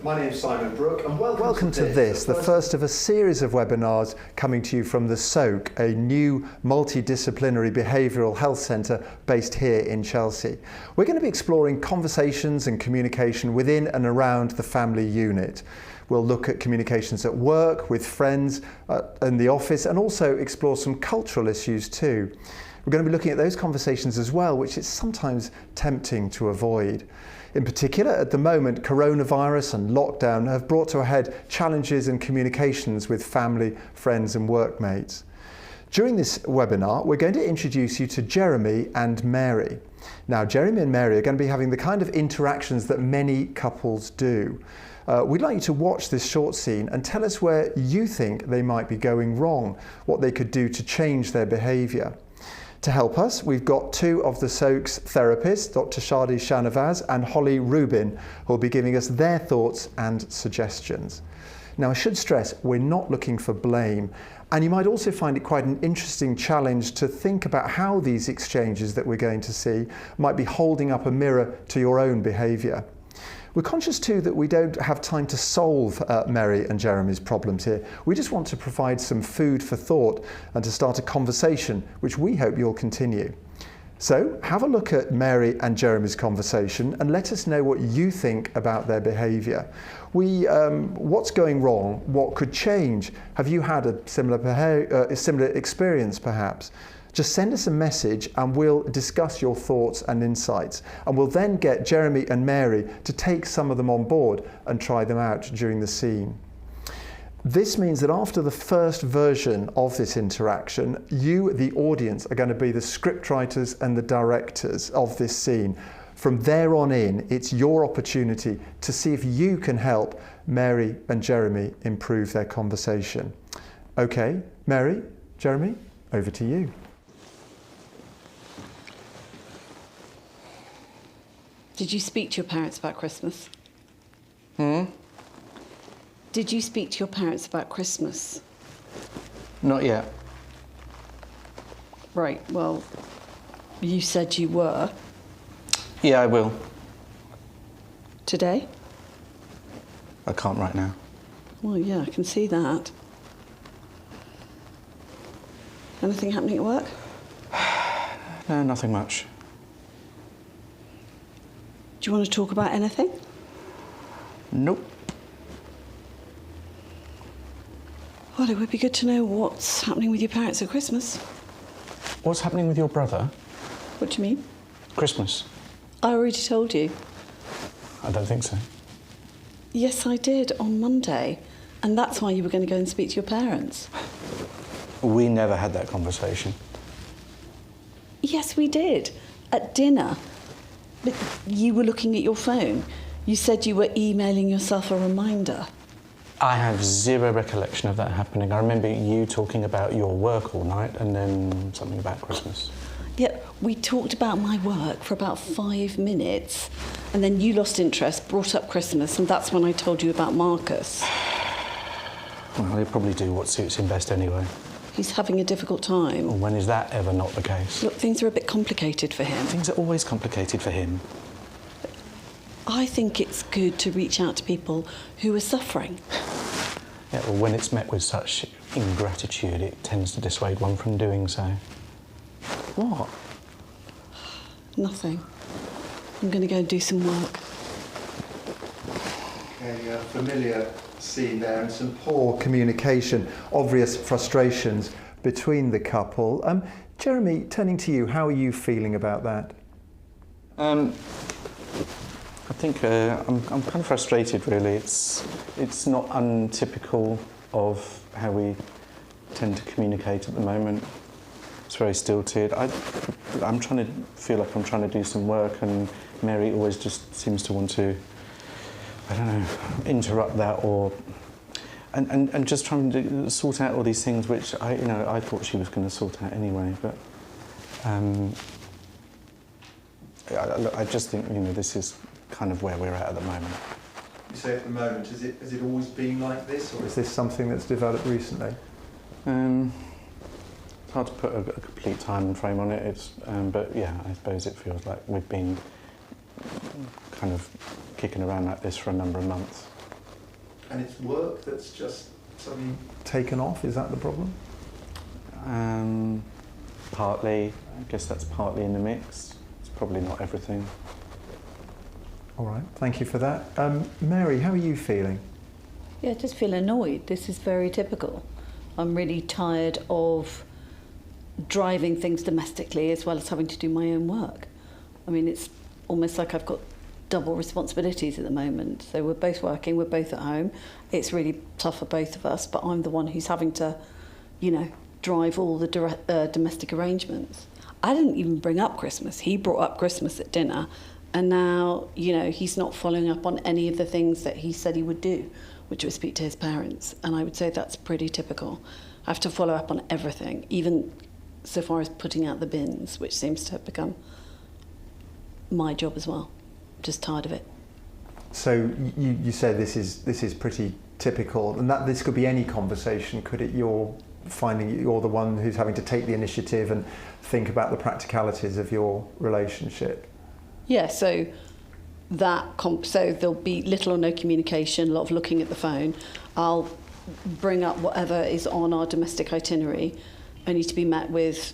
My name is Simon Brooke and welcome to this, the first of a series of webinars coming to you from the Soke, a new multidisciplinary behavioural health centre based here in Chelsea. We're going to be exploring conversations and communication within and around the family unit. We'll look at communications at work, with friends, in the office, and also explore some cultural issues too. We're going to be looking at those conversations as well, which is sometimes tempting to avoid. In particular, at the moment, coronavirus and lockdown have brought to a head challenges in communications with family, friends and workmates. During this webinar, we're going to introduce you to Jeremy and Mary. Now, Jeremy and Mary are going to be having the kind of interactions that many couples do. We'd like you to watch this short scene and tell us where you think they might be going wrong, what they could do to change their behaviour. To help us, we've got two of the Soke's therapists, Dr. Shadi Shanavaz and Holly Rubin, who will be giving us their thoughts and suggestions. Now, I should stress, we're not looking for blame, and you might also find it quite an interesting challenge to think about how these exchanges that we're going to see might be holding up a mirror to your own behaviour. We're conscious too that we don't have time to solve Mary and Jeremy's problems here. We just want to provide some food for thought and to start a conversation, which we hope you'll continue. So have a look at Mary and Jeremy's conversation and let us know what you think about their behaviour. What's going wrong? What could change? Have you had a similar experience perhaps? Just send us a message and we'll discuss your thoughts and insights. And we'll then get Jeremy and Mary to take some of them on board and try them out during the scene. This means that after the first version of this interaction, you, the audience, are going to be the scriptwriters and the directors of this scene. From there on in, it's your opportunity to see if you can help Mary and Jeremy improve their conversation. Okay, Mary, Jeremy, over to you. Did you speak to your parents about Christmas? Did you speak to your parents about Christmas? Not yet. Right, well, you said you were. Yeah, I will. Today? I can't right now. Well, yeah, I can see that. Anything happening at work? No, nothing much. Do you want to talk about anything? Nope. Well, it would be good to know what's happening with your parents at Christmas. What's happening with your brother? What do you mean? Christmas. I already told you. I don't think so. Yes, I did, on Monday. And that's why you were going to go and speak to your parents. We never had that conversation. Yes, we did. At dinner. But you were looking at your phone. You said you were emailing yourself a reminder. I have zero recollection of that happening. I remember you talking about your work all night and then something about Christmas. Yeah, we talked about my work for about 5 minutes and then you lost interest, brought up Christmas, and that's when I told you about Marcus. Well, he'll probably do what suits him best anyway. He's having a difficult time. Well, when is that ever not the case? Look, things are a bit complicated for him. Things are always complicated for him. I think it's good to reach out to people who are suffering. Yeah, well, when it's met with such ingratitude, it tends to dissuade one from doing so. What? Nothing. I'm going to go and do some work. A familiar scene there and some poor communication, obvious frustrations between the couple. Jeremy, turning to you, how are you feeling about that? I think I'm kind of frustrated, really. It's not untypical of how we tend to communicate at the moment. It's very stilted. I'm trying to feel like I'm trying to do some work, and Mary always just seems to want to, I don't know, interrupt that and just trying to sort out all these things which I thought she was going to sort out anyway. But I just think this is kind of where we're at the moment. You say at the moment, has it always been like this, or is this something that's developed recently? It's hard to put a complete time frame on it. But yeah, I suppose it feels like we've been kind of kicking around like this for a number of months. And it's work that's just suddenly taken off, is that the problem? Partly, I guess that's partly in the mix. It's probably not everything. All right, thank you for that. Mary, how are you feeling? Yeah, I just feel annoyed. This is very typical. I'm really tired of driving things domestically as well as having to do my own work. I mean, it's almost like I've got double responsibilities at the moment. So we're both working, we're both at home. It's really tough for both of us, but I'm the one who's having to, drive all the domestic arrangements. I didn't even bring up Christmas. He brought up Christmas at dinner, and now, he's not following up on any of the things that he said he would do, which was speak to his parents. And I would say that's pretty typical. I have to follow up on everything, even so far as putting out the bins, which seems to have become my job as well. I'm just tired of it. So you say this is pretty typical, and that this could be any conversation, could it? You're finding you're the one who's having to take the initiative and think about the practicalities of your relationship. Yeah, so so there'll be little or no communication, a lot of looking at the phone. I'll bring up whatever is on our domestic itinerary, only to be met with,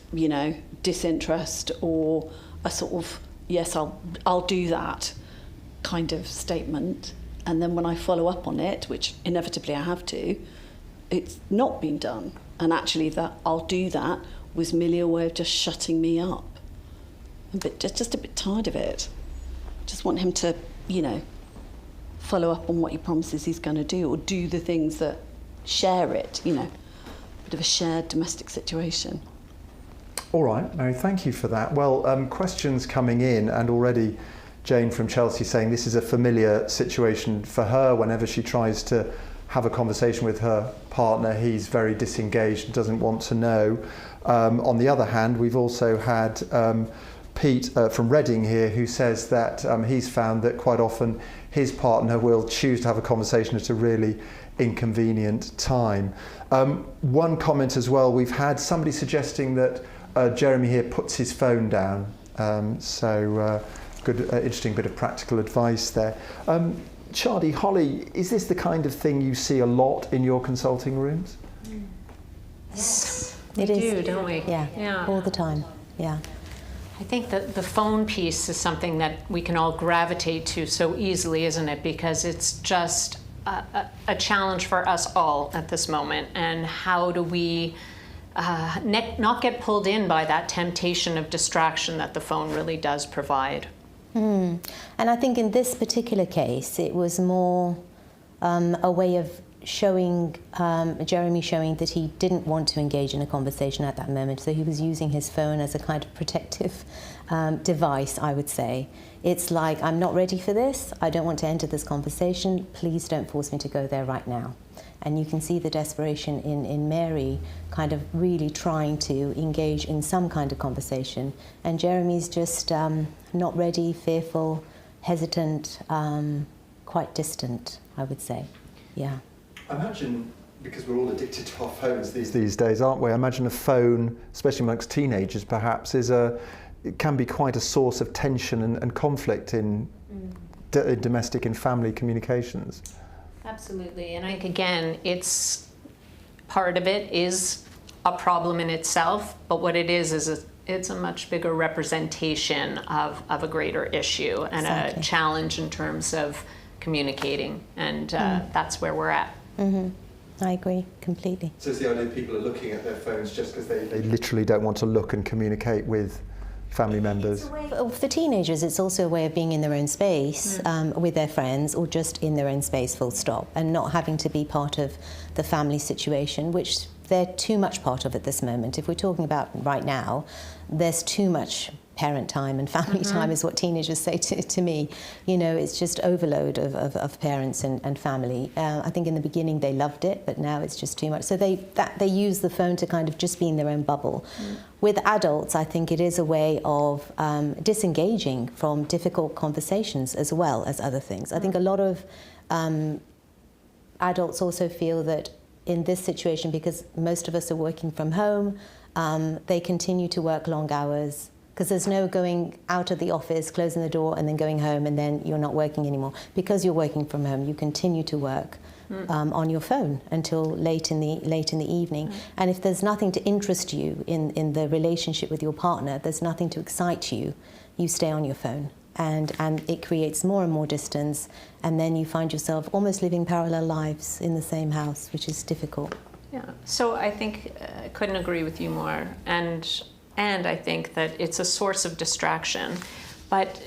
disinterest or a sort of, yes, I'll do that kind of statement. And then when I follow up on it, which inevitably I have to, it's not been done. And actually that I'll do that was merely a way of just shutting me up. Just a bit tired of it. Just want him to, follow up on what he promises he's going to do, or do the things that share it, bit of a shared domestic situation. All right, Mary, thank you for that. Well, questions coming in, and already Jane from Chelsea saying this is a familiar situation for her. Whenever she tries to have a conversation with her partner, he's very disengaged and doesn't want to know. On the other hand, we've also had Pete from Reading here, who says that he's found that quite often his partner will choose to have a conversation at a really inconvenient time. One comment as well, we've had somebody suggesting that Jeremy here puts his phone down. Good, interesting bit of practical advice there. Charlie, Holly, is this the kind of thing you see a lot in your consulting rooms? Yes, we do, don't we? Yeah, all the time, yeah. I think that the phone piece is something that we can all gravitate to so easily, isn't it? Because it's just a challenge for us all at this moment. And how do we not get pulled in by that temptation of distraction that the phone really does provide? And I think in this particular case, it was more a way of showing, Jeremy showing that he didn't want to engage in a conversation at that moment. So he was using his phone as a kind of protective device, I would say. It's like, I'm not ready for this. I don't want to enter this conversation. Please don't force me to go there right now. And you can see the desperation in Mary kind of really trying to engage in some kind of conversation. And Jeremy's just not ready, fearful, hesitant, quite distant, I would say. Yeah. I imagine, because we're all addicted to our phones these days, aren't we? I imagine a phone, especially amongst teenagers perhaps, it can be quite a source of tension and conflict in domestic and family communications. Absolutely, and I think again, it's part of it is a problem in itself, but what it is it's a much bigger representation of a greater issue and exactly. A challenge in terms of communicating, and that's where we're at. Mm-hmm. I agree completely. So it's the idea people are looking at their phones just because they literally don't want to look and communicate with family members. For teenagers, it's also a way of being in their own space with their friends, or just in their own space, full stop, and not having to be part of the family situation, which they're too much part of at this moment. If we're talking about right now, there's too much parent time and family time is what teenagers say to me. It's just overload of parents and family. I think in the beginning they loved it, but now it's just too much. So they use the phone to kind of just be in their own bubble. With adults, I think it is a way of disengaging from difficult conversations as well as other things. I think a lot of adults also feel that in this situation, because most of us are working from home, they continue to work long hours, because there's no going out of the office, closing the door, and then going home, and then you're not working anymore. Because you're working from home, you continue to work on your phone until late in the evening. And if there's nothing to interest you in the relationship with your partner, there's nothing to excite you, you stay on your phone. And it creates more and more distance, and then you find yourself almost living parallel lives in the same house, which is difficult. Yeah, so I think I couldn't agree with you more, and I think that it's a source of distraction, but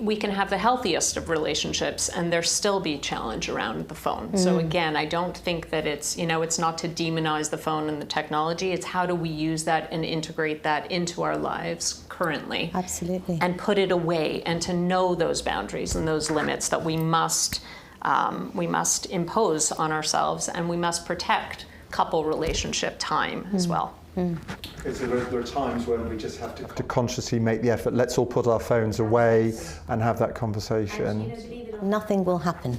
we can have the healthiest of relationships and there still be challenge around the phone. So again, I don't think that it's, it's not to demonize the phone and the technology, it's how do we use that and integrate that into our lives currently. Absolutely. And put it away, and to know those boundaries and those limits that we must impose on ourselves, and we must protect couple relationship time as well. There are times when we just have to consciously make the effort. Let's all put our phones away and have that conversation. Nothing will happen.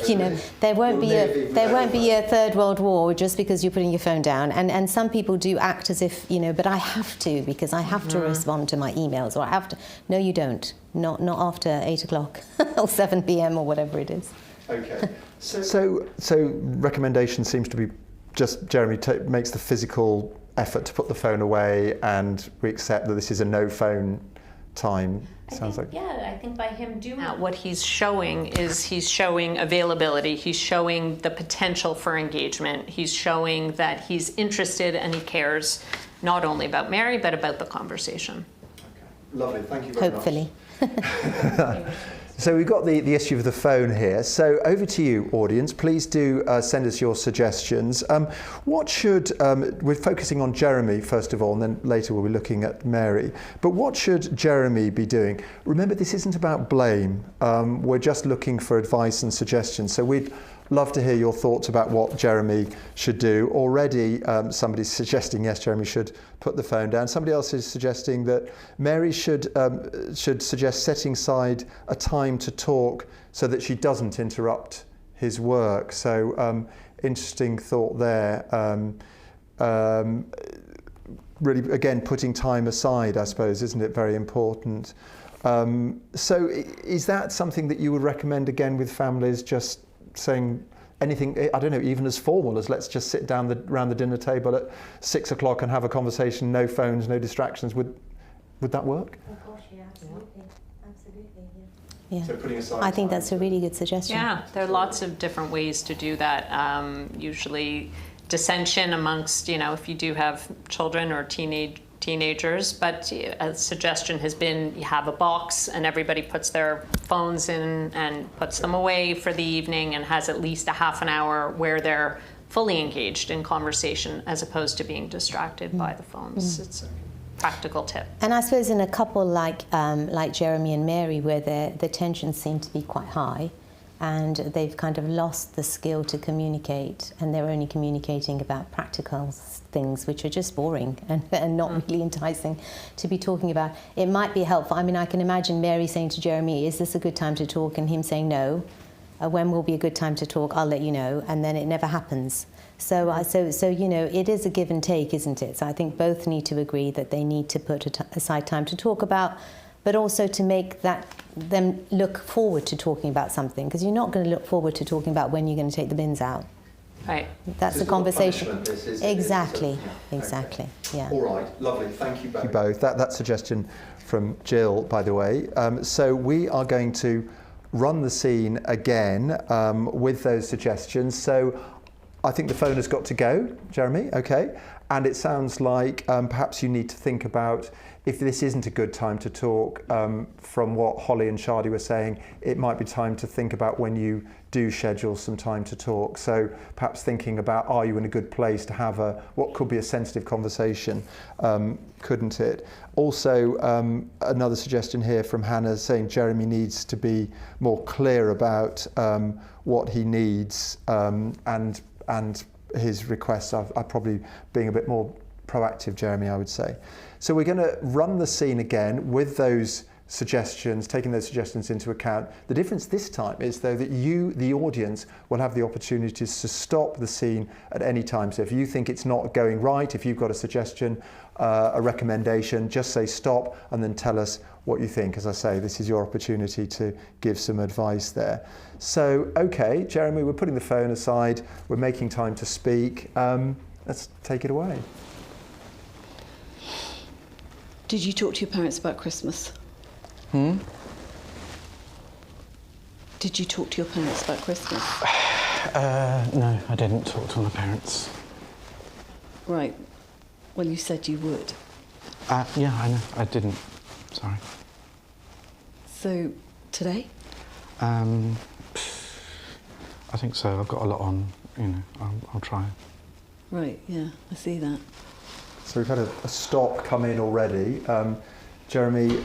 There won't be a third world war just because you're putting your phone down. And some people do act as if, but I have to, because I have to respond to my emails, or I have to. No, you don't. Not after 8 o'clock or 7 p.m. or whatever it is. Okay. So recommendation seems to be just Jeremy makes the physical effort to put the phone away, and we accept that this is a no phone time. I think by him doing that, what he's showing is he's showing availability, he's showing the potential for engagement, he's showing that he's interested and he cares not only about Mary but about the conversation. Okay. Lovely, thank you very much. Hopefully. So we've got the issue of the phone here. So over to you, audience. Please do send us your suggestions. What should, we're focusing on Jeremy first of all, and then later we'll be looking at Mary. But what should Jeremy be doing? Remember, this isn't about blame. We're just looking for advice and suggestions. So we'd love to hear your thoughts about what Jeremy should do. Already somebody's suggesting, yes, Jeremy should put the phone down. Somebody else is suggesting that Mary should suggest setting aside a time to talk so that she doesn't interrupt his work. So interesting thought there. Really, again, putting time aside, I suppose, isn't it very important? So is that something that you would recommend again with families, just saying anything, I don't know, even as formal as let's just sit down around the dinner table at 6 o'clock and have a conversation, no phones, no distractions, would that work? Of course, yeah, absolutely. Yeah. So putting aside I think that's a really good suggestion. Yeah, there are lots of different ways to do that. Usually dissension amongst, if you do have children or teenagers, but a suggestion has been you have a box and everybody puts their phones in and puts them away for the evening and has at least a half an hour where they're fully engaged in conversation as opposed to being distracted by the phones. It's a practical tip. And I suppose in a couple like Jeremy and Mary, where the tensions seem to be quite high, and they've kind of lost the skill to communicate, and they're only communicating about practical things which are just boring and not really enticing to be talking about. It might be helpful. I mean, I can imagine Mary saying to Jeremy, is this a good time to talk? And him saying no. When will be a good time to talk? I'll let you know. And then it never happens. So it is a give and take, isn't it? So I think both need to agree that they need to put aside time to talk about, but also to make them look forward to talking about something, because you're not going to look forward to talking about when you're going to take the bins out. Right. That's a conversation. Exactly. Okay. Yeah. All right. Lovely. Thank you both. That suggestion from Jill, by the way. So we are going to run the scene again with those suggestions. So I think the phone has got to go, Jeremy. Okay. And it sounds like perhaps you need to think about, if this isn't a good time to talk, from what Holly and Shadi were saying, it might be time to think about when you do schedule some time to talk. So perhaps thinking about, are you in a good place to have what could be a sensitive conversation, couldn't it? Also, another suggestion here from Hannah saying Jeremy needs to be more clear about what he needs and his requests. Are probably being a bit more proactive, Jeremy, I would say. So we're going to run the scene again with those suggestions, taking those suggestions into account. The difference this time is, though, that you, the audience, will have the opportunities to stop the scene at any time. So if you think it's not going right, if you've got a suggestion, a recommendation, just say stop and then tell us what you think. As I say, this is your opportunity to give some advice there. So, okay, Jeremy, we're putting the phone aside, we're making time to speak. Let's take it away. Did you talk to your parents about Christmas? Did you talk to your parents about Christmas? No, I didn't talk to my parents. Right. Well, you said you would. Yeah, I know. I didn't. Sorry. So, today? I think so. I've got a lot on. I'll try. Right, yeah, I see that. So we've had a stop come in already. Jeremy,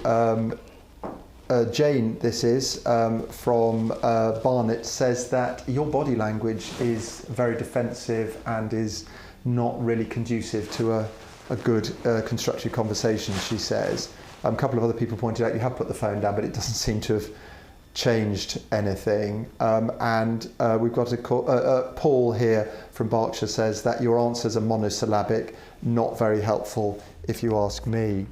Jane, this is, from Barnet, says that your body language is very defensive and is not really conducive to a good constructive conversation, she says. A couple of other people pointed out you have put the phone down, but it doesn't seem to have changed anything. And we've got Paul here from Berkshire says that your answers are monosyllabic, not very helpful if you ask me.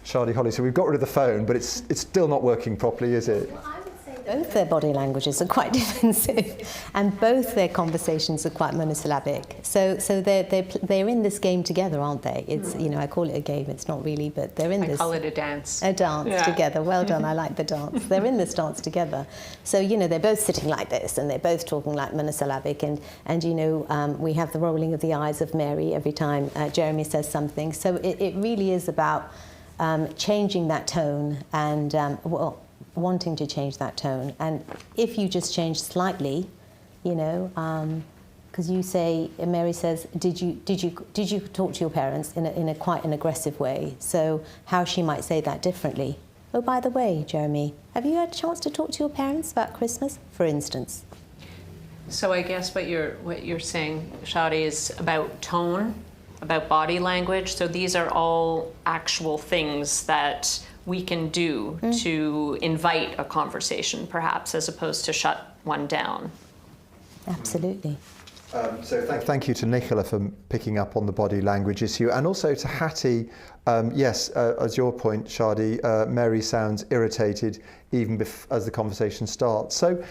Shadi, Holly, so we've got rid of the phone, but it's still not working properly, is it? Well, I would say both their body languages are quite defensive, and both their conversations are quite monosyllabic. So they're in this game together, aren't they? It's I call it a game. It's not really, but they're in this. I call it a dance. A dance together. Well done. I like the dance. They're in this dance together. So they're both sitting like this, and they're both talking like monosyllabic, and we have the rolling of the eyes of Mary every time Jeremy says something. So it really is about changing that tone and wanting to change that tone. And if you just change slightly, because you say, Mary says, did you talk to your parents in a quite an aggressive way? So how she might say that differently. Oh, by the way, Jeremy, have you had a chance to talk to your parents about Christmas, for instance? So I guess what you're saying, Shadi, is about tone, about body language. So these are all actual things that we can do to invite a conversation, perhaps, as opposed to shut one down. Absolutely. So thank you to Nicola for picking up on the body language issue, and also to Hattie. Yes, as your point, Shadi, Mary sounds irritated even as the conversation starts. So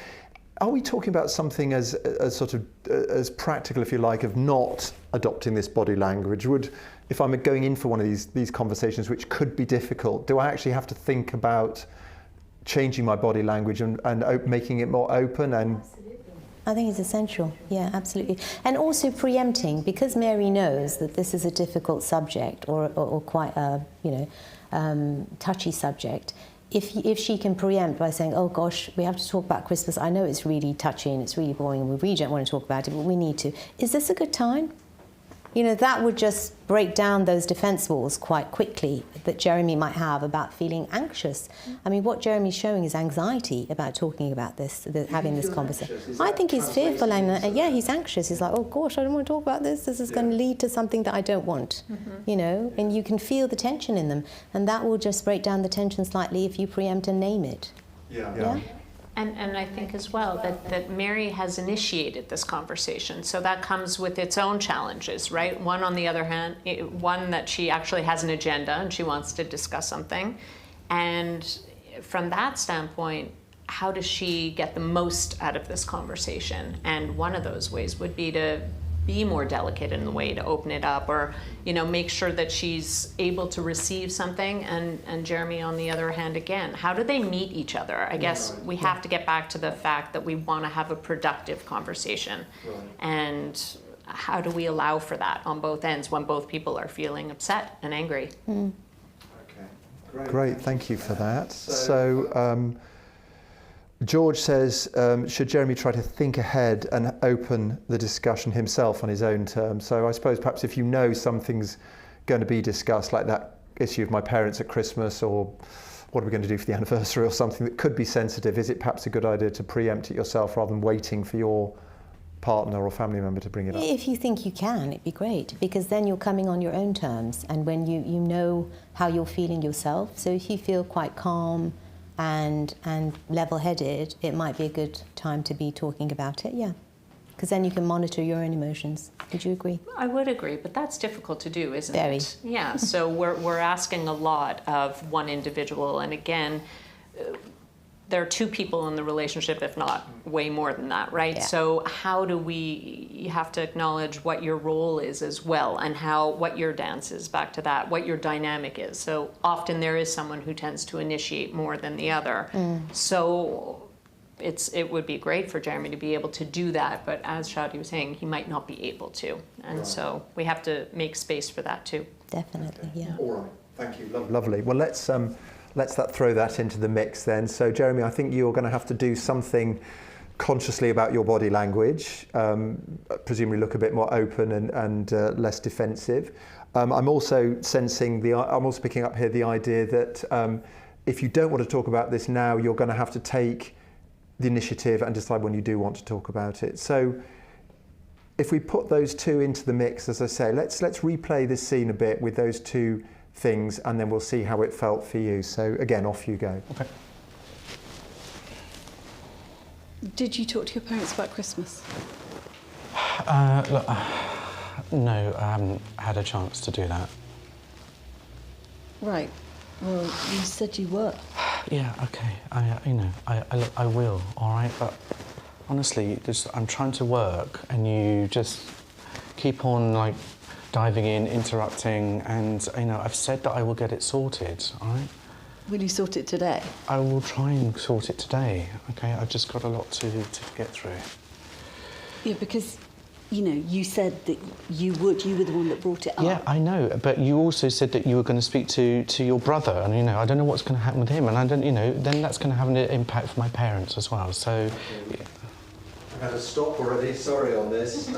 are we talking about something as sort of as practical, if you like, of not adopting this body language? If I'm going in for one of these conversations, which could be difficult, do I actually have to think about changing my body language and making it more open? And I think it's essential. Yeah, absolutely. And also preempting, because Mary knows that this is a difficult subject or quite a touchy subject. If she can preempt by saying, oh gosh, we have to talk about Christmas, I know it's really touchy and it's really boring and we really don't want to talk about it, but we need to. Is this a good time? That would just break down those defense walls quite quickly that Jeremy might have about feeling anxious. I mean, what Jeremy's showing is anxiety about talking about this, having this conversation. I think he's fearful and he's anxious. He's like, oh gosh, I don't want to talk about this. This is going to lead to something that I don't want, and you can feel the tension in them. And that will just break down the tension slightly if you preempt and name it. Yeah? And I think as well that Mary has initiated this conversation. So that comes with its own challenges, right? One, on the other hand, one that she actually has an agenda and she wants to discuss something. And from that standpoint, how does she get the most out of this conversation? And one of those ways would be to be more delicate in the way to open it up, or make sure that she's able to receive something. And Jeremy, on the other hand, again, how do they meet each other? I guess we have to get back to the fact that we want to have a productive conversation. And how do we allow for that on both ends when both people are feeling upset and angry? Okay, great, thank you for that. So George says, should Jeremy try to think ahead and open the discussion himself on his own terms? So I suppose perhaps if you know something's going to be discussed, like that issue of my parents at Christmas, or what are we going to do for the anniversary, or something that could be sensitive, is it perhaps a good idea to preempt it yourself rather than waiting for your partner or family member to bring it up? If you think you can, it'd be great, because then you're coming on your own terms, and when you know how you're feeling yourself. So if you feel quite calm and level-headed, it might be a good time to be talking about it, yeah. Because then you can monitor your own emotions. Would you agree? I would agree, but that's difficult to do, isn't Very. it? Yeah, so we're asking a lot of one individual, and again, there are two people in the relationship, if not way more than that, right? Yeah. So how do you have to acknowledge what your role is as well, and what your dance is, back to that, what your dynamic is. So often there is someone who tends to initiate more than the other. So it would be great for Jeremy to be able to do that, but as Shadi was saying, he might not be able to. And so we have to make space for that too. Definitely, yeah. All right, thank you. Lovely. Well, let's throw that into the mix then. So, Jeremy, I think you're going to have to do something consciously about your body language, presumably look a bit more open and less defensive. I'm also picking up here the idea that if you don't want to talk about this now, you're going to have to take the initiative and decide when you do want to talk about it. So if we put those two into the mix, as I say, let's replay this scene a bit with those two things, and then we'll see how it felt for you. So again, off you go. Okay. Did you talk to your parents about Christmas? Look, no, I haven't had a chance to do that. Right. Well, you said you were. Yeah, okay. I will, all right? But honestly, I'm trying to work, and you just keep on diving in, interrupting, and I've said that I will get it sorted, all right? Will you sort it today? I will try and sort it today, okay? I've just got a lot to get through. Yeah, because you said that you were the one that brought it up. Yeah, I know, but you also said that you were going to speak to your brother, and I don't know what's going to happen with him, and I don't, then that's going to have an impact for my parents as well. So, I've had a stop already. Sorry on this.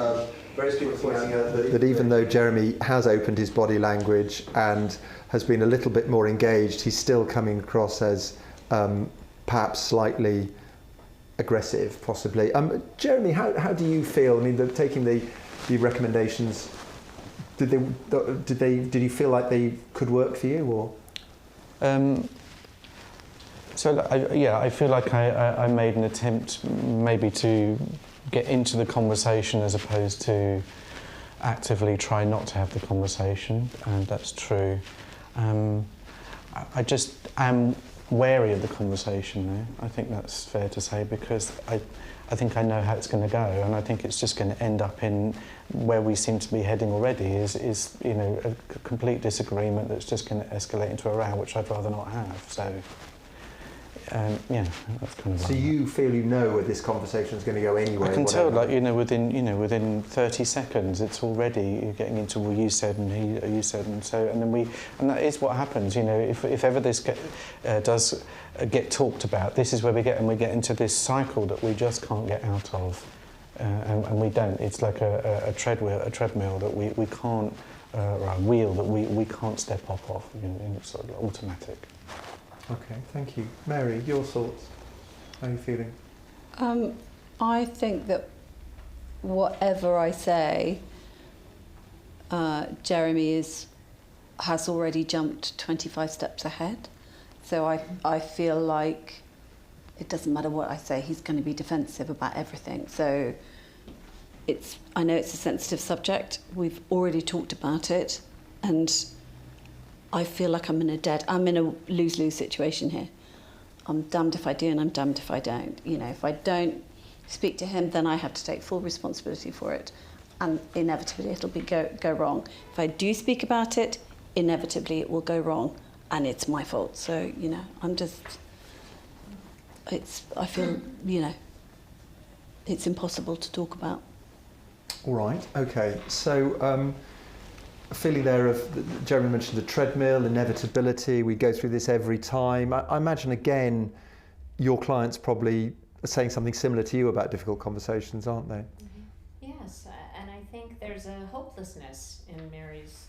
Various people pointing out that even though Jeremy has opened his body language and has been a little bit more engaged, he's still coming across as perhaps slightly aggressive, possibly. Jeremy, how do you feel? I mean, taking the recommendations, did you feel like they could work for you, or? I feel like I made an attempt maybe to get into the conversation as opposed to actively try not to have the conversation, and that's true. I just am wary of the conversation though. I think that's fair to say, because I think I know how it's going to go, and I think it's just going to end up in where we seem to be heading already is a complete disagreement that's just going to escalate into a row, which I'd rather not have. So that's kind of. So you feel where this conversation is going to go anyway? I can tell, within 30 seconds, it's already you're getting into you said and you said, and so, and that is what happens. If ever this does get talked about, this is where we get into this cycle that we just can't get out of, and we don't. It's like a treadmill that we can't, or a wheel that we can't step off of. It's sort of automatic. Okay, thank you. Mary, your thoughts? How are you feeling? I think that whatever I say, Jeremy has already jumped 25 steps ahead. So I feel like it doesn't matter what I say, he's going to be defensive about everything. So I know it's a sensitive subject. We've already talked about it, and I feel like I'm in a lose-lose situation here. I'm damned if I do and I'm damned if I don't. If I don't speak to him, then I have to take full responsibility for it, and inevitably it'll go wrong. If I do speak about it, inevitably it will go wrong, and it's my fault. So, I feel, it's impossible to talk about. All right, okay. So, a feeling there of, Jeremy mentioned the treadmill, inevitability, we go through this every time. I imagine, again, your clients probably are saying something similar to you about difficult conversations, aren't they? Yeah, Yes, and I think there's a hopelessness in Mary's,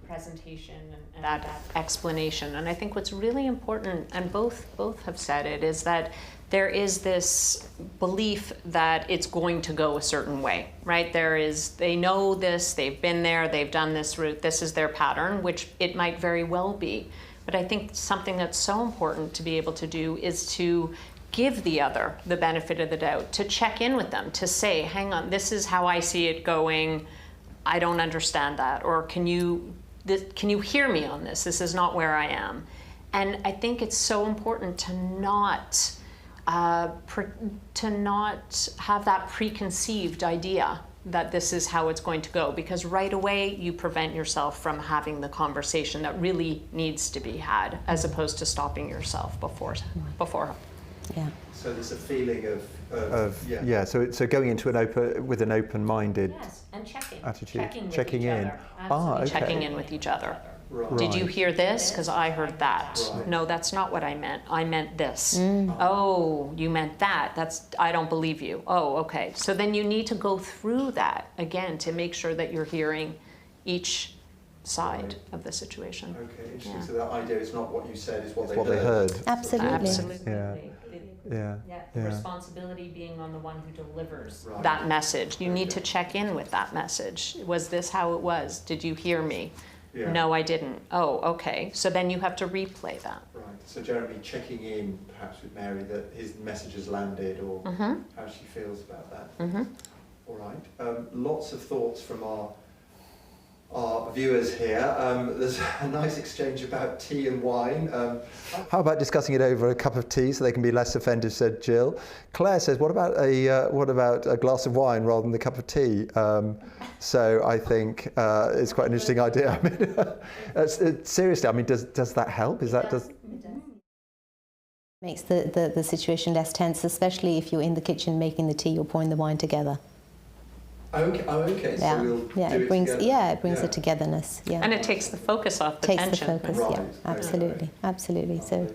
presentation and that explanation. And I think what's really important, and both have said it, is that there is this belief that it's going to go a certain way, right? They know this, they've been there, they've done this route, this is their pattern, which it might very well be. But I think something that's so important to be able to do is to give the other the benefit of the doubt, to check in with them, to say, hang on, this is how I see it going, I don't understand that, or can you hear me on this? This is not where I am. And I think it's so important to not have that preconceived idea that this is how it's going to go, because right away you prevent yourself from having the conversation that really needs to be had, as opposed to stopping yourself before. Yeah. So there's a feeling of So going into with an open-minded and attitude, checking in. Okay. Checking in with each other. Right. Did you hear this? Because I heard that. Right. No, that's not what I meant. I meant this. Oh, you meant that. I don't believe you. Oh, okay. So then you need to go through that again to make sure that you're hearing each side of the situation. Okay, interesting. Yeah. So that idea is not what you said, is what they heard. Absolutely. Absolutely. Yeah. The responsibility being on the one who delivers Right. that message. You need to check in with that message. Was this how it was? Did you hear me? Yeah. No, I didn't. Oh, okay. So then you have to replay that. Right. So Jeremy checking in perhaps with Mary that his message has landed, or how she feels about that. All right. Lots of thoughts from our viewers here. There's a nice exchange about tea and wine. How about discussing it over a cup of tea so they can be less offended, said Jill. Claire says, what about a glass of wine rather than the cup of tea? So I think it's quite an interesting idea. I mean, seriously, I mean, does that help? Makes the situation less tense, especially if you're in the kitchen making the tea or pouring the wine together. Okay. Yeah. So we'll do it brings together. it brings a togetherness. Yeah. And it takes the focus off the Takes tension. the focus. Right. Yeah. Absolutely. Absolutely. So.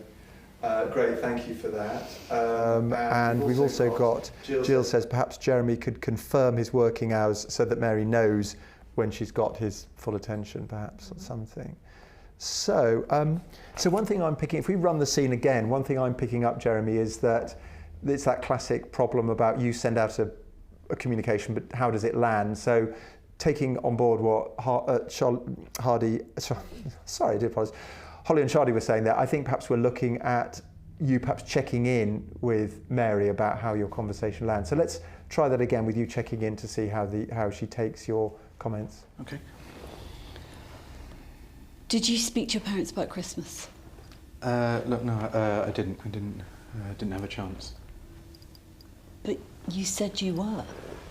Great, thank you for that. And we've also got Jill says perhaps Jeremy could confirm his working hours so that Mary knows when she's got his full attention, perhaps, or something. So one thing I'm picking, if we run the scene again, one thing I'm picking up, Jeremy, is that it's that classic problem about you send out a communication, but how does it land? So taking on board what Holly and Shardy were saying there, I think perhaps we're looking at you perhaps checking in with Mary about how your conversation lands. So let's try that again with you checking in to see how she takes your comments. Okay. Did you speak to your parents about Christmas? Look, no, I didn't. I didn't have a chance. But you said you were.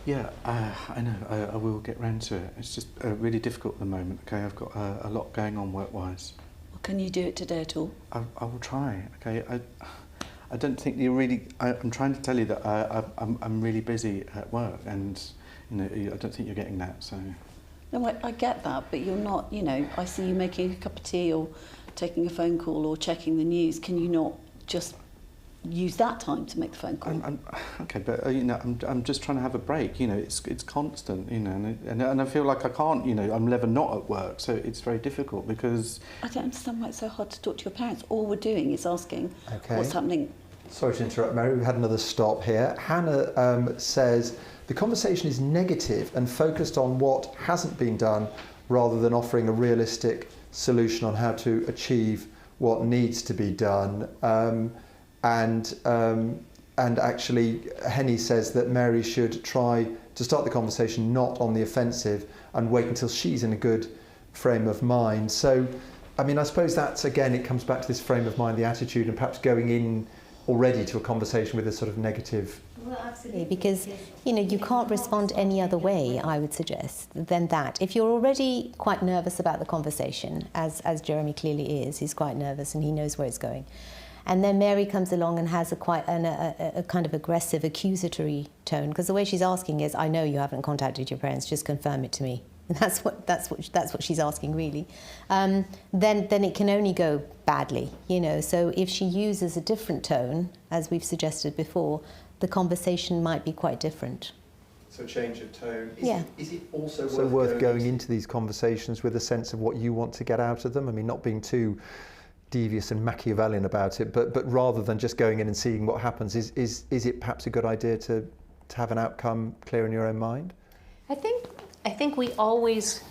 Yeah, I know. I will get round to it. It's just really difficult at the moment. Okay, I've got a lot going on work-wise. Well, can you do it today at all? I will try. Okay, I don't think you're really. I'm trying to tell you that I'm really busy at work, and I don't think you're getting that. So. No, I get that, but you're not. I see you making a cup of tea or taking a phone call or checking the news. Can you not just use that time to make the phone call? Okay, but I'm just trying to have a break. It's constant. And I feel like I can't. I'm never not at work, so it's very difficult because I don't understand why it's so hard to talk to your parents. All we're doing is asking what's happening. Sorry to interrupt, Mary. We've had another stop here. Hannah says the conversation is negative and focused on what hasn't been done, rather than offering a realistic solution on how to achieve what needs to be done. And actually, Henny says that Mary should try to start the conversation not on the offensive and wait until she's in a good frame of mind. So, I mean, I suppose that's, again, it comes back to this frame of mind, the attitude, and perhaps going in already to a conversation with a sort of negative. Well, absolutely, because you can't respond any other way, I would suggest, than that. If you're already quite nervous about the conversation, as Jeremy clearly is, he's quite nervous and he knows where it's going. And then Mary comes along and has a kind of aggressive, accusatory tone, because the way she's asking is, "I know you haven't contacted your parents. Just confirm it to me." And that's what she's asking, really. Then it can only go badly, So if she uses a different tone, as we've suggested before, the conversation might be quite different. So change of tone. Is it also worth going into these conversations with a sense of what you want to get out of them? I mean, not being too devious and Machiavellian about it, but rather than just going in and seeing what happens, is it perhaps a good idea to have an outcome clear in your own mind? I think we always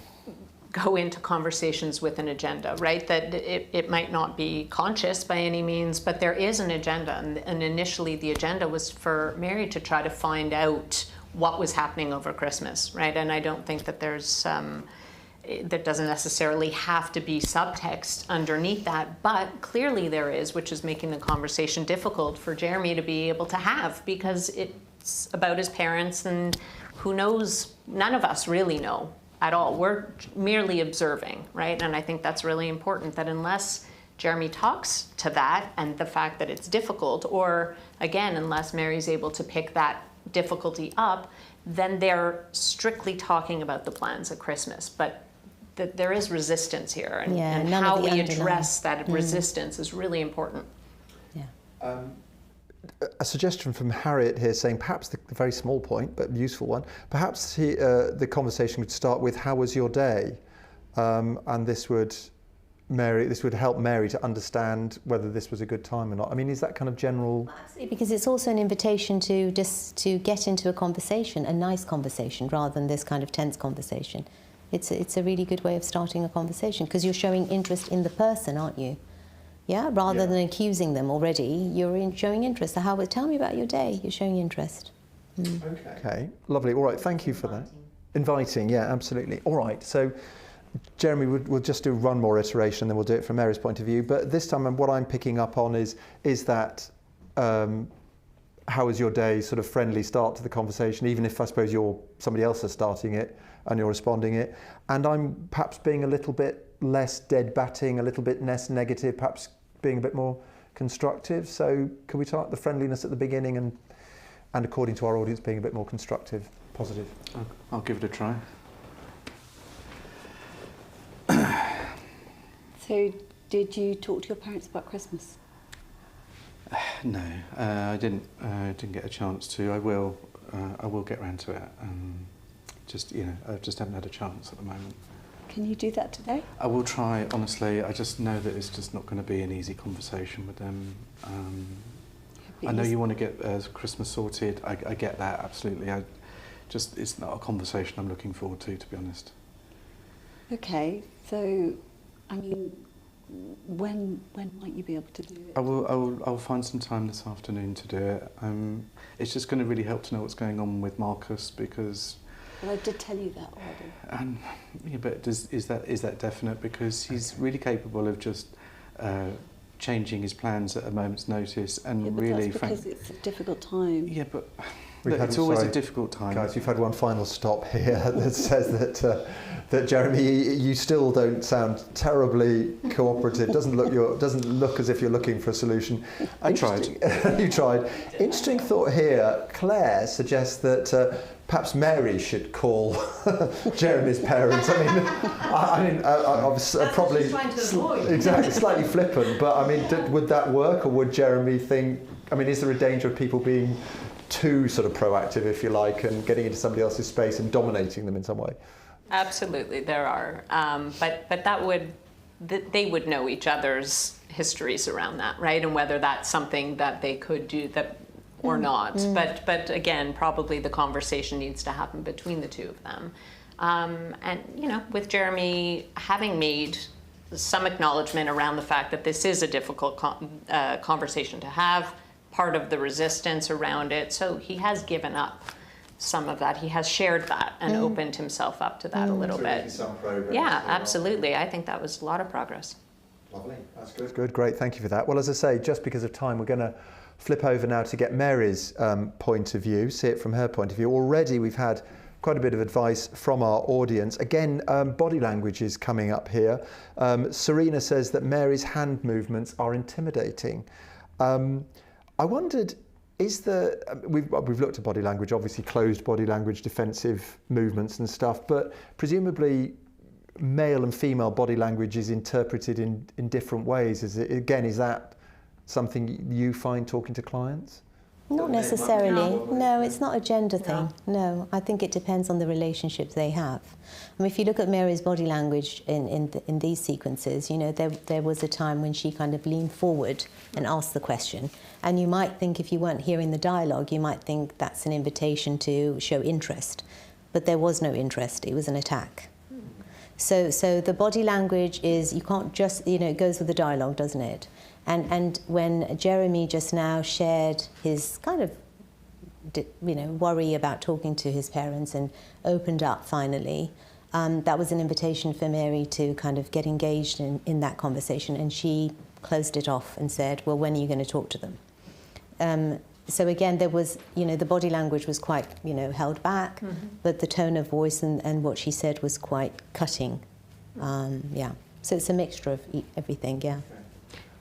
go into conversations with an agenda, right? That it might not be conscious by any means, but there is an agenda. And initially the agenda was for Mary to try to find out what was happening over Christmas, right? And I don't think that there's, that doesn't necessarily have to be subtext underneath that, but clearly there is, which is making the conversation difficult for Jeremy to be able to have, because it's about his parents, and who knows, none of us really know at all. We're merely observing, right? And I think that's really important, that unless Jeremy talks to that and the fact that it's difficult, or again, unless Mary's able to pick that difficulty up, then they're strictly talking about the plans at Christmas. But there is resistance here, and how we address that resistance is really important. Yeah. A suggestion from Harriet here saying, perhaps the very small point, but useful one, perhaps the conversation would start with, how was your day? And this would help Mary to understand whether this was a good time or not. I mean, is that kind of general? Absolutely, because it's also an invitation to get into a conversation, a nice conversation, rather than this kind of tense conversation. It's a really good way of starting a conversation, because you're showing interest in the person, aren't you? Yeah, rather than accusing them already, you're showing interest. So tell me about your day. You're showing interest. Okay, lovely. All right, thank you for that. Inviting, yeah, absolutely. All right, so Jeremy, we'll just do one more iteration, then we'll do it from Mary's point of view. But this time, what I'm picking up on is that how was your day sort of friendly start to the conversation, even if I suppose somebody else is starting it and you're responding it. And I'm perhaps being a little bit less dead batting, a little bit less negative, perhaps being a bit more constructive. So can we start the friendliness at the beginning and according to our audience being a bit more constructive, positive? I'll give it a try. So did you talk to your parents about Christmas? No, I didn't get a chance to. I will get round to it. I just haven't had a chance at the moment. Can you do that today? I will try, honestly. I just know that it's just not going to be an easy conversation with them. I know you want to get Christmas sorted. I get that, absolutely. It's not a conversation I'm looking forward to be honest. Okay, so, I mean, when might you be able to do it? I will find some time this afternoon to do it. It's just going to really help to know what's going on with Marcus, because... Well, I did tell you that already. Yeah, but is that definite? Because he's really capable of just changing his plans at a moment's notice, and but really... that's because it's a difficult time. Yeah, but look, it's always a difficult time. Guys, you've had one final stop here that says that Jeremy, you still don't sound terribly cooperative. Doesn't look as if you're looking for a solution. I tried. You tried. Interesting thought here. Claire suggests that perhaps Mary should call Jeremy's parents. I mean, probably exactly slightly flippant, but I mean, would that work, or would Jeremy think? I mean, is there a danger of people being too sort of proactive, if you like, and getting into somebody else's space and dominating them in some way? Absolutely, there are. But they would know each other's histories around that, right? And whether that's something that they could do or not. But again, probably the conversation needs to happen between the two of them. And with Jeremy having made some acknowledgement around the fact that this is a difficult conversation to have, part of the resistance around it. So he has given up some of that. He has shared that and opened himself up to that a little bit. Some progress. Yeah, absolutely. I think that was a lot of progress. Lovely. That's good. Good. Great. Thank you for that. Well, as I say, just because of time, we're going to flip over now to get Mary's point of view, see it from her point of view. Already we've had quite a bit of advice from our audience. Again, body language is coming up here. Serena says that Mary's hand movements are intimidating. I wondered, we've looked at body language, obviously closed body language, defensive movements and stuff, but presumably male and female body language is interpreted in different ways. Is that something you find talking to clients? Not necessarily. No, it's not a gender thing. No, I think it depends on the relationship they have. I mean, if you look at Mary's body language in these sequences, you know, there was a time when she kind of leaned forward and asked the question. And you might think, if you weren't hearing the dialogue, you might think that's an invitation to show interest. But there was no interest. It was an attack. So the body language is, you can't just, you know, it goes with the dialogue, doesn't it? And when Jeremy just now shared his kind of, you know, worry about talking to his parents and opened up finally, that was an invitation for Mary to kind of get engaged in that conversation, and she closed it off and said, well, when are you going to talk to them? So again, there was, you know, the body language was quite, you know, held back, but the tone of voice and what she said was quite cutting. Yeah. So it's a mixture of everything, yeah.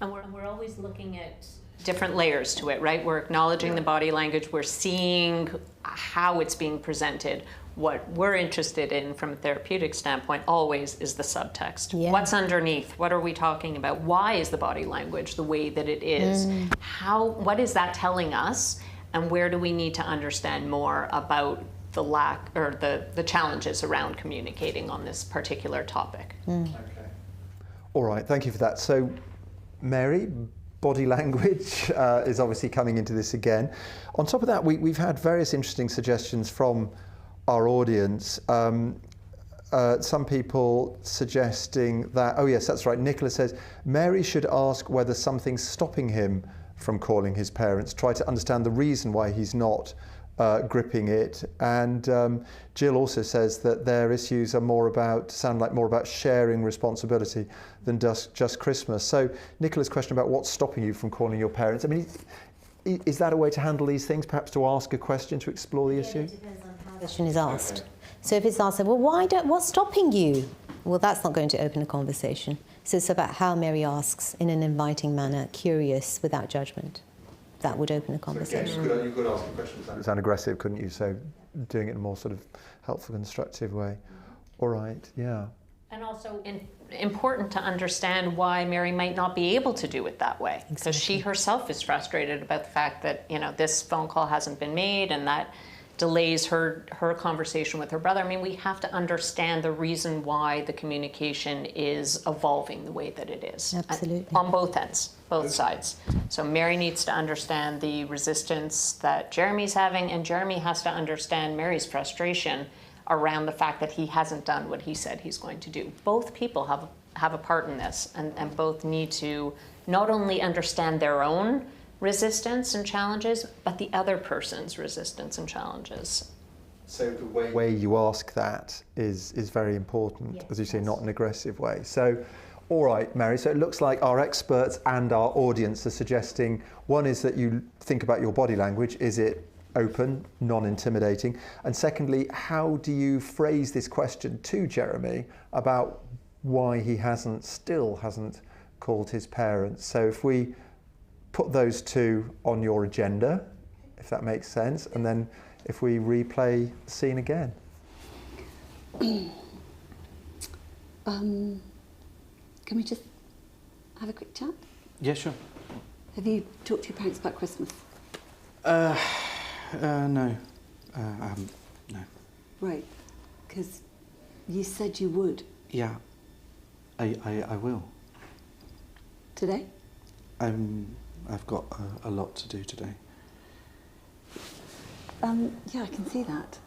And we're always looking at different layers to it, right? We're acknowledging the body language, we're seeing how it's being presented. What we're interested in from a therapeutic standpoint always is the subtext. Yeah. What's underneath? What are we talking about? Why is the body language the way that it is? What is that telling us? And where do we need to understand more about the lack or the challenges around communicating on this particular topic? Okay. All right, thank you for that. So, Mary, body language is obviously coming into this again. On top of that, we've had various interesting suggestions from our audience. Some people suggesting that, oh yes, that's right, Nicholas says, Mary should ask whether something's stopping him from calling his parents, try to understand the reason why he's not gripping it. And Jill also says that their issues are sound like more about sharing responsibility than just Christmas. So Nicola's question about what's stopping you from calling your parents, I mean, is that a way to handle these things, perhaps to ask a question to explore the issue? It depends on how the question is asked. So if it's asked, well, what's stopping you? Well, that's not going to open a conversation. So it's about how Mary asks in an inviting manner, curious, without judgment. That would open a conversation. So you could ask a question that sound aggressive, couldn't you? So doing it in a more sort of helpful, constructive way. All right, yeah. And also important to understand why Mary might not be able to do it that way. Because she herself is frustrated about the fact that, you know, this phone call hasn't been made and that delays her conversation with her brother. I mean, we have to understand the reason why the communication is evolving the way that it is. Absolutely. On both ends, both sides. So Mary needs to understand the resistance that Jeremy's having, and Jeremy has to understand Mary's frustration around the fact that he hasn't done what he said he's going to do. Both people have a part in this, and both need to not only understand their own resistance and challenges, but the other person's resistance and challenges. So the way you ask that is very important, Yes, as you say, not an aggressive way. So, all right, Mary, so it looks like our experts and our audience are suggesting, one is that you think about your body language. Is it open, non-intimidating? And secondly, how do you phrase this question to Jeremy about why he still hasn't called his parents? So if we put those two on your agenda, if that makes sense, and then if we replay the scene again. Can we just have a quick chat? Yeah, sure. Have you talked to your parents about Christmas? No. I haven't. No. Right, because you said you would. Yeah. I will. Today? I've got a lot to do today. Yeah, I can see that.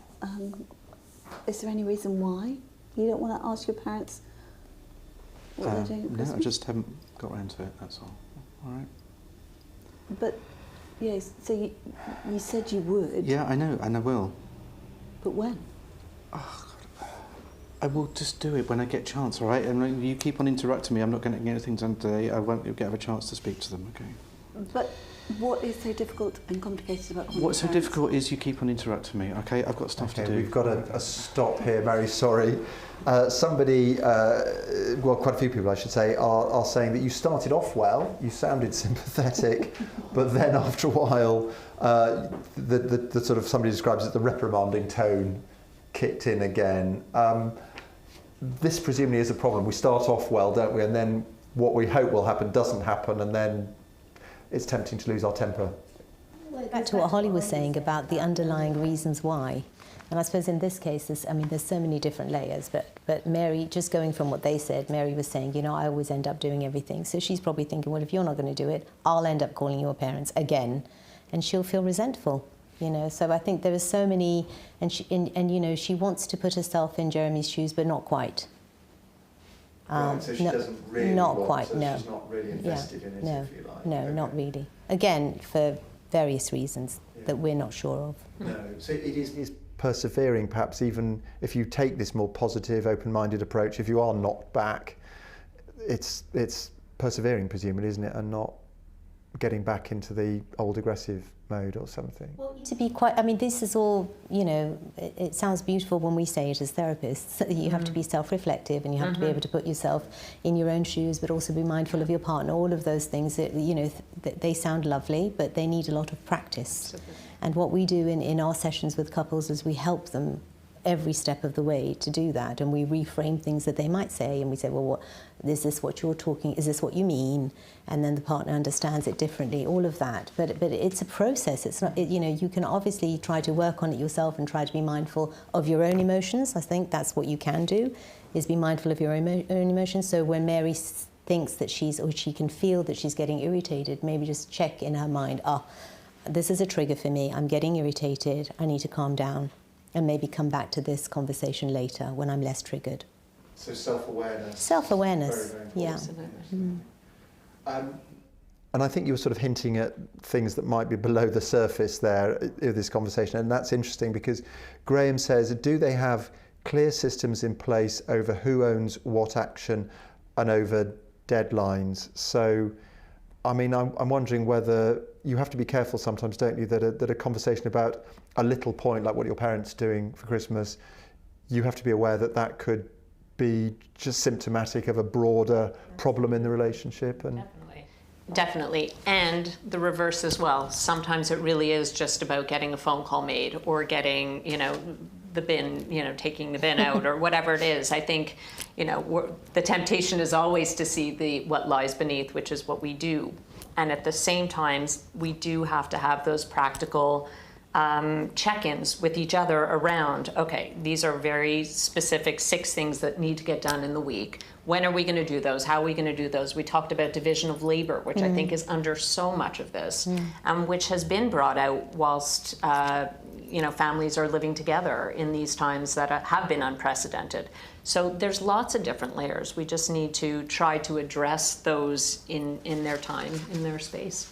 Is there any reason why you don't want to ask your parents what they're doing at No, Christmas? I just haven't got around to it, that's all. All right. But, yes, so you said you would. Yeah, I know, and I will. But when? I will just do it when I get a chance, all right? And you keep on interrupting me. I'm not going to get anything done today. I won't get a chance to speak to them, okay? But what is so difficult and complicated about calling What's so your parents? difficult is you keep on interrupting me, okay? I've got stuff to do. We've got a stop here, Mary, sorry. Somebody, well, quite a few people I should say, are saying that you started off well, you sounded sympathetic, but then after a while, the sort of, somebody describes it, the reprimanding tone kicked in again. This presumably is a problem. We start off well, don't we? And then what we hope will happen doesn't happen, and then it's tempting to lose our temper Back to what Holly was saying about the underlying reasons why. And I suppose in this case, there's so many different layers, but Mary, just going from what they said, Mary was saying, I always end up doing everything. So she's probably thinking, well, if you're not going to do it, I'll end up calling your parents again, and she'll feel resentful, So I think there are so many, and she wants to put herself in Jeremy's shoes, but not quite. Right, so she doesn't really not want, quite, so no. she's not really invested in it, no, if you like. No, Okay. not really. Again, for various reasons that we're not sure of. No, so it is persevering, perhaps, even if you take this more positive, open-minded approach. If you are knocked back, it's persevering, presumably, isn't it, and not getting back into the old aggressive mode or something. Well, to be quite, this is all, it sounds beautiful when we say it as therapists. You have to be self-reflective, and you have to be able to put yourself in your own shoes, but also be mindful of your partner. All of those things that, they sound lovely, but they need a lot of practice. Absolutely. And what we do in our sessions with couples is we help them every step of the way to do that, and we reframe things that they might say, and we say, well, is this what you're talking, is this what you mean? And then the partner understands it differently, all of that. But it's a process. It's not, you can obviously try to work on it yourself and try to be mindful of your own emotions. I think that's what you can do, is be mindful of your own emotions. So when Mary thinks that she can feel that she's getting irritated, maybe just check in her mind, this is a trigger for me, I'm getting irritated, I need to calm down. And maybe come back to this conversation later when I'm less triggered. So self-awareness. Self-awareness, very, very yeah. Absolutely. And I think you were sort of hinting at things that might be below the surface there of this conversation, and that's interesting because Graham says, do they have clear systems in place over who owns what action and over deadlines? So, I'm wondering whether you have to be careful sometimes, don't you, that a conversation about a little point, like what your parents are doing for Christmas, you have to be aware that could be just symptomatic of a broader problem in the relationship. And Definitely. And the reverse as well. Sometimes it really is just about getting a phone call made or getting, the bin, taking the bin out or whatever it is. I think, the temptation is always to see what lies beneath, which is what we do. And at the same time, we do have to have those practical check-ins with each other around, okay, these are very specific 6 things that need to get done in the week. When are we going to do those? How are we going to do those? We talked about division of labor, which I think is under so much of this, which has been brought out whilst families are living together in these times that have been unprecedented. So there's lots of different layers. We just need to try to address those in their time, in their space.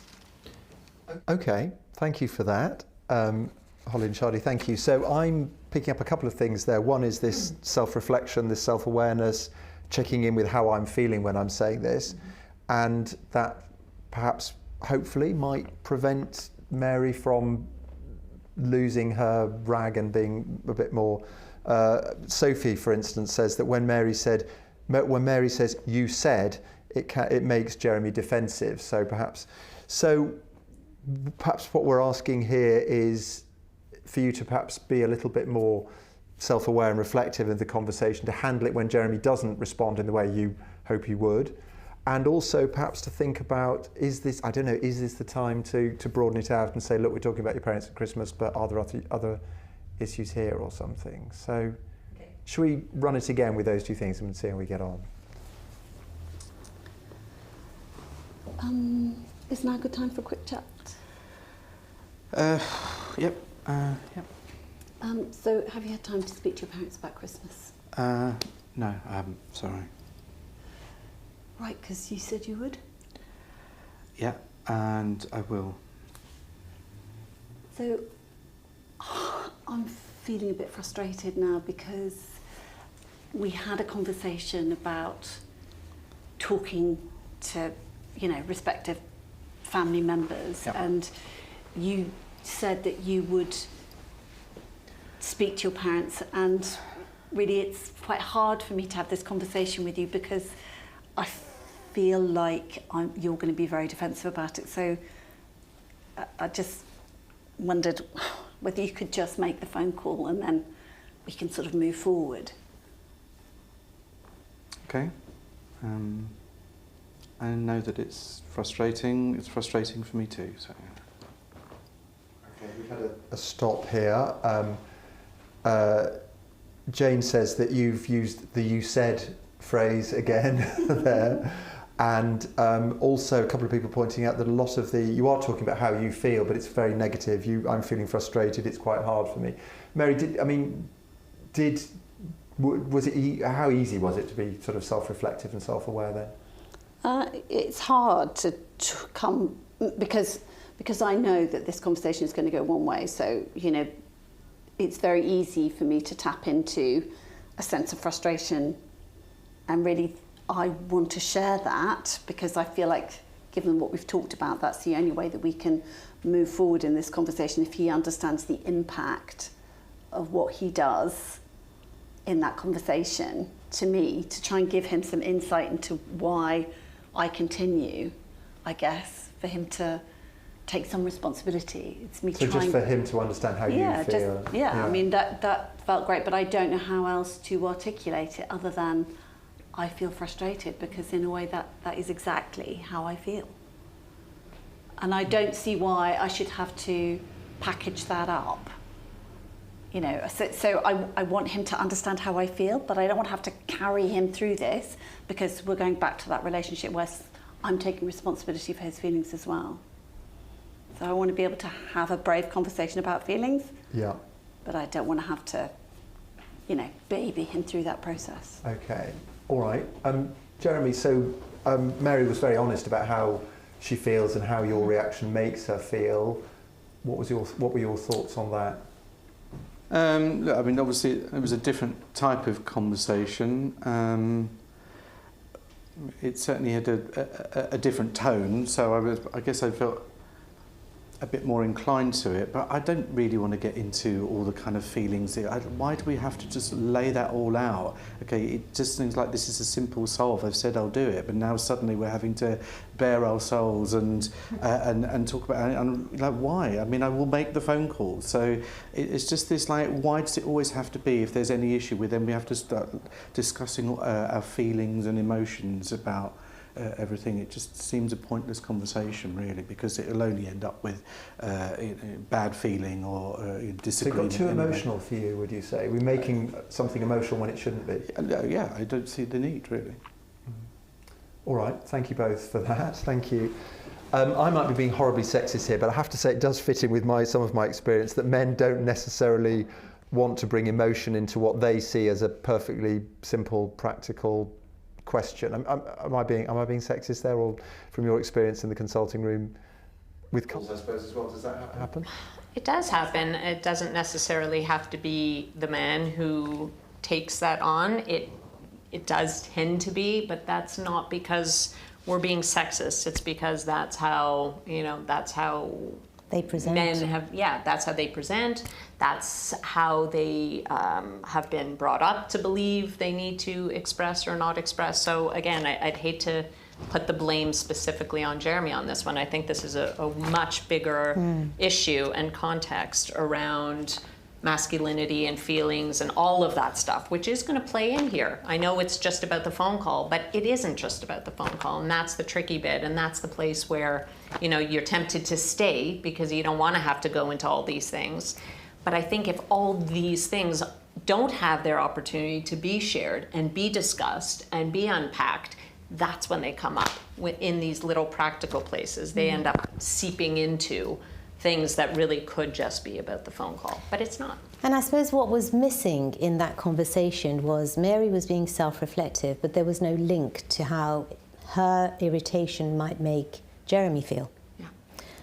Okay, thank you for that. Holly and Shadi, thank you. So I'm picking up a couple of things there. One is this self-reflection, this self-awareness, checking in with how I'm feeling when I'm saying this, and that perhaps, hopefully, might prevent Mary from losing her rag and being a bit more... Sophie, for instance, says that when Mary says, you said, it makes Jeremy defensive. So perhaps what we're asking here is for you to perhaps be a little bit more self-aware and reflective of the conversation, to handle it when Jeremy doesn't respond in the way you hope he would, and also perhaps to think about, is this the time to broaden it out and say, look, we're talking about your parents at Christmas, but are there other issues here or something? So should we run it again with those 2 things and see how we get on? Is now a good time for a quick chat? Yep. So have you had time to speak to your parents about Christmas? No, I haven't. Sorry. Right, because you said you would. Yeah, and I will. So I'm feeling a bit frustrated now because we had a conversation about talking to, respective family members, and you said that you would speak to your parents, and really it's quite hard for me to have this conversation with you because I feel like you're going to be very defensive about it. So I just wondered whether you could just make the phone call and then we can sort of move forward. Okay. I know that it's frustrating. It's frustrating for me too. So. We've had a stop here. Jane says that you've used the "you said" phrase again there, and also a couple of people pointing out that a lot of you are talking about how you feel, but it's very negative. I'm feeling frustrated. It's quite hard for me. Mary, how easy was it to be sort of self-reflective and self-aware then? It's hard to come because I know that this conversation is going to go one way. So, it's very easy for me to tap into a sense of frustration, and really I want to share that because I feel like, given what we've talked about, that's the only way that we can move forward in this conversation, if he understands the impact of what he does in that conversation to me, to try and give him some insight into why I continue, I guess, for him to take some responsibility. It's me so trying... just for him to understand how you feel. I mean, that felt great, but I don't know how else to articulate it other than I feel frustrated, because in a way that is exactly how I feel. And I don't see why I should have to package that up. So I want him to understand how I feel, but I don't want to have to carry him through this, because we're going back to that relationship where I'm taking responsibility for his feelings as well. So I want to be able to have a brave conversation about feelings. Yeah. But I don't want to have to, baby him through that process. Okay. All right. Jeremy, so Mary was very honest about how she feels and how your reaction makes her feel. What were your thoughts on that? Look, I mean, obviously it was a different type of conversation. It certainly had a different tone, so I guess I felt a bit more inclined to it, but I don't really want to get into all the kind of feelings. Why do we have to just lay that all out? Okay, it just seems like this is a simple solve. I've said I'll do it, but now suddenly we're having to bare our souls and talk about it. And like, why? I mean, I will make the phone call. So it's just this, like, why does it always have to be, if there's any issue with them, we have to start discussing our feelings and emotions about everything? It just seems a pointless conversation, really, because it'll only end up with bad feeling or disagreement. So it got too emotional for you, would you say? We're making something emotional when it shouldn't be? Yeah, I don't see the need, really. All right, thank you both for that. Thank you. I might be being horribly sexist here, but I have to say it does fit in with some of my experience that men don't necessarily want to bring emotion into what they see as a perfectly simple, practical question. Am I being sexist there, or from your experience in the consulting room with couples, I suppose, as well? Does that happen? It does happen. It doesn't necessarily have to be the man who takes that on. It does tend to be, but that's not because we're being sexist. It's because that's how they present. Men have, that's how they present. That's how they have been brought up to believe they need to express or not express. So again, I'd hate to put the blame specifically on Jeremy on this one. I think this is a much bigger issue and context around masculinity and feelings and all of that stuff, which is going to play in here. I know it's just about the phone call, but it isn't just about the phone call, and that's the tricky bit, and that's the place where, you're tempted to stay because you don't want to have to go into all these things. But I think if all these things don't have their opportunity to be shared and be discussed and be unpacked, that's when they come up in these little practical places. They end up seeping into things that really could just be about the phone call, but it's not. And I suppose what was missing in that conversation was Mary was being self-reflective, but there was no link to how her irritation might make Jeremy feel. Yeah.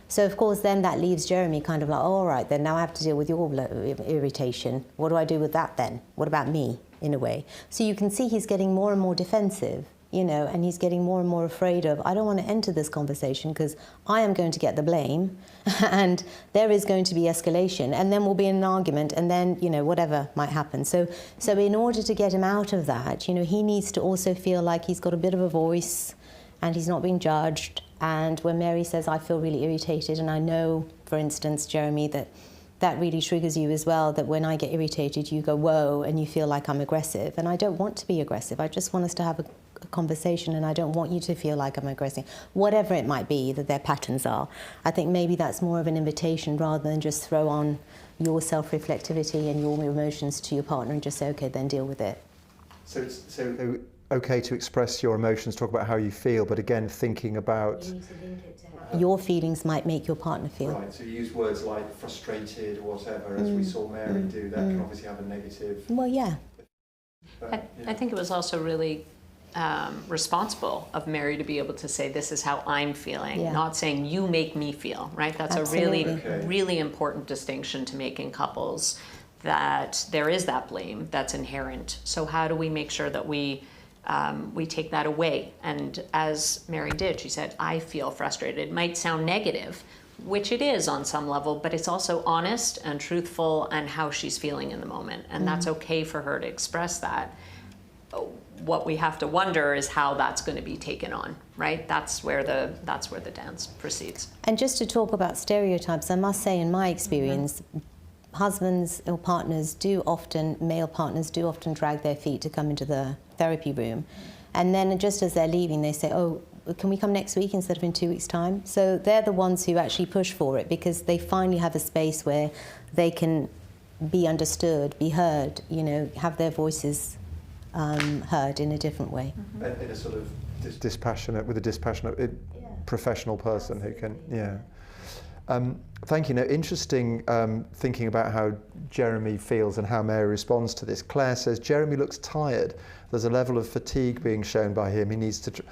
So of course then that leaves Jeremy kind of like, all right, then now I have to deal with your irritation. What do I do with that then? What about me, in a way? So you can see he's getting more and more defensive, and he's getting more and more afraid of, I don't want to enter this conversation because I am going to get the blame and there is going to be escalation, and then we'll be in an argument, and then, whatever might happen. So in order to get him out of that, he needs to also feel like he's got a bit of a voice and he's not being judged. And when Mary says, I feel really irritated, and I know, for instance, Jeremy, that that really triggers you as well, that when I get irritated, you go, whoa, and you feel like I'm aggressive. And I don't want to be aggressive. I just want us to have a conversation, and I don't want you to feel like I'm aggressive. Whatever it might be that their patterns are. I think maybe that's more of an invitation rather than just throw on your self-reflectivity and your emotions to your partner and just say, okay, then deal with it. So it's okay to express your emotions, talk about how you feel, but again, thinking about... You need to link it to how your feelings might make your partner feel. Right, so you use words like frustrated or whatever, as we saw Mary do, that can obviously have a negative... Well, yeah. I think it was also really responsible of Mary to be able to say, this is how I'm feeling, not saying you make me feel, right? That's Absolutely. a really, really important distinction to make in couples, that there is that blame that's inherent. So how do we make sure that we take that away? And as Mary did, she said, I feel frustrated. It might sound negative, which it is on some level, but it's also honest and truthful and how she's feeling in the moment. And that's okay for her to express that. What we have to wonder is how that's going to be taken on, right? That's where the dance proceeds. And just to talk about stereotypes, I must say in my experience, husbands or partners do often, male partners do often drag their feet to come into the therapy room. And then just as they're leaving, they say, oh, can we come next week instead of in 2 weeks' time? So they're the ones who actually push for it because they finally have a space where they can be understood, be heard, you know, have their voices heard in a different way. In a sort of dispassionate, with a dispassionate professional person who can, thank you. Now, interesting thinking about how Jeremy feels and how Mary responds to this. Claire says, Jeremy looks tired. There's a level of fatigue being shown by him. He needs to,